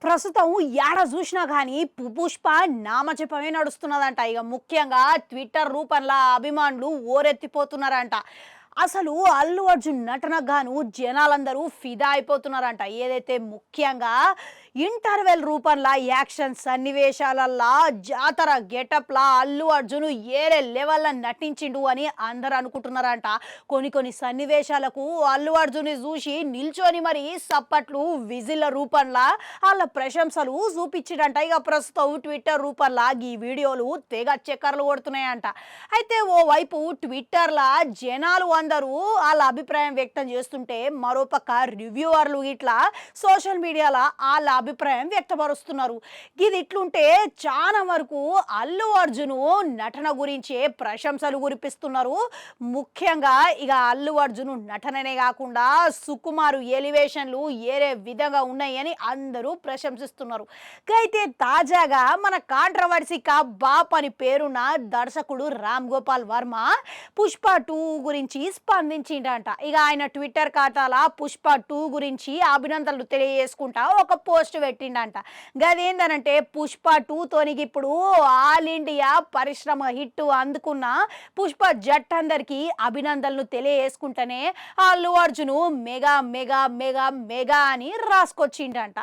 ప్రస్తుతం యాడ చూసినా కానీ పుష్ప నామజపమే నడుస్తున్నదంట. ఇక ముఖ్యంగా ట్విట్టర్ రూపంలో అభిమానులు ఓరెత్తిపోతున్నారంట. అసలు అల్లు అర్జున్ నటనకు గాను జనాలందరూ ఫిదా అయిపోతున్నారంట. ఏదైతే ముఖ్యంగా ఇంటర్వెల్ రూపంలో యాక్షన్ సన్నివేశాలల్లా జాతర గెటప్లా అల్లు అర్జున్ ఏరే లెవెల్లో నటించిండు అని అందరు అనుకుంటున్నారంట. కొన్ని సన్నివేశాలకు అల్లు అర్జున్ని చూసి నిల్చొని మరి సప్పట్లు విజిల్ల రూపంలో వాళ్ళ ప్రశంసలు చూపించిడంట. ఇక ప్రస్తుతం ట్విట్టర్ రూపంలో ఈ వీడియోలు తెగ చక్కర్లు కొడుతున్నాయంట. అయితే ఓవైపు ట్విట్టర్లో జనాలు అందరూ వాళ్ళ అభిప్రాయం వ్యక్తం చేస్తుంటే మరోపక్క రివ్యూవర్లు ఇట్లా సోషల్ మీడియాలో వాళ్ళ అభిప్రాయం వ్యక్తపరుస్తున్నారు. ఇది ఇట్లుంటే చాలా వరకు అల్లు అర్జున్ నటన గురించే ప్రశంసలు కురిపిస్తున్నారు. ముఖ్యంగా ఇక అల్లు అర్జున్ నటననే కాకుండా సుకుమారు ఎలివేషన్లు ఏరే విధంగా ఉన్నాయని అందరూ ప్రశంసిస్తున్నారు. అయితే తాజాగా మన కాంట్రవర్సీ కా బాప్ అని పేరున్న దర్శకుడు రామ్ గోపాల్ వర్మ పుష్ప 2 గురించి స్పందించిండంట. ఇక ఆయన ట్విట్టర్ ఖాతాలో పుష్ప 2 గురించి అభినందనలు తెలియజేసుకుంటా ఒక పోస్ట్ పెట్టిండంట. గదేందనంటే పుష్ప 2 తోనికి ఇప్పుడు ఆల్ ఇండియా పరిశ్రమ హిట్ అందుకున్న పుష్ప జట్టందరికీ అభినందనలు తెలియజేసుకుంటేనే Allu Arjun mega mega mega mega అని రాసుకొచ్చిండంట.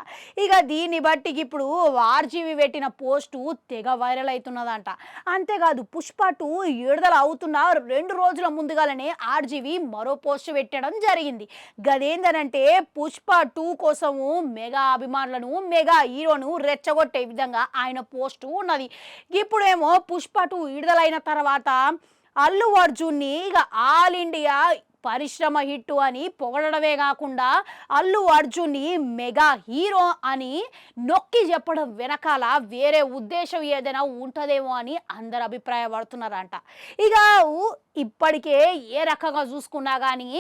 ఇక దీన్ని బట్టి ఇప్పుడు ఆర్జీవి పెట్టిన పోస్టు తెగ వైరల్ అవుతున్నదంట. అంతేకాదు పుష్ప 2 విడుదల అవుతున్న 2 రోజుల ముందుగానే ఆర్జీవి మరో పోస్ట్ పెట్టడం జరిగింది. గదేందనంటే పుష్ప 2 కోసము మెగా అభిమానులను మెగా హీరోను రెచ్చగొట్టే విధంగా ఆయన పోస్టు ఉన్నది. ఇప్పుడేమో పుష్ప 2 విడుదలైన తర్వాత అల్లు అర్జున్ని ఇక ఆల్ ఇండియా పరిశ్రమ హిట్ అని పొగడమే కాకుండా అల్లు అర్జున్ని మెగా హీరో అని నొక్కి చెప్పడం వెనకాల వేరే ఉద్దేశం ఏదైనా ఉంటుందేమో అని అందరు అభిప్రాయపడుతున్నారంట. ఇక ఇప్పటికే ఏ రకంగా చూసుకున్నా కానీ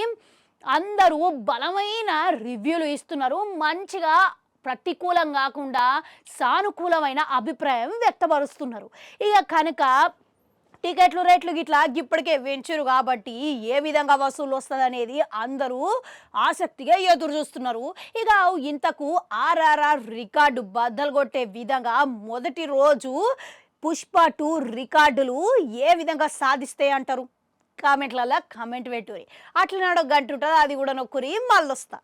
అందరూ బలమైన రివ్యూలు ఇస్తున్నారు. మంచిగా ప్రతికూలం కాకుండా సానుకూలమైన అభిప్రాయం వ్యక్తపరుస్తున్నారు. ఇక కనుక టికెట్లు రేట్లు గిట్లా ఇప్పటికే పెంచురు కాబట్టి ఏ విధంగా వసూలు వస్తుంది అనేది అందరూ ఆసక్తిగా ఎదురు చూస్తున్నారు. ఇక ఇంతకు ఆర్ఆర్ఆర్ రికార్డు బద్దలు కొట్టే విధంగా మొదటి రోజు పుష్ప 2 రికార్డులు ఏ విధంగా సాధిస్తాయి అంటారు? కామెంట్లలో కామెంట్ పెట్టురి. అట్లా నాడో గంట ఉంటుంది, అది కూడా నొక్కురి మళ్ళొస్తా.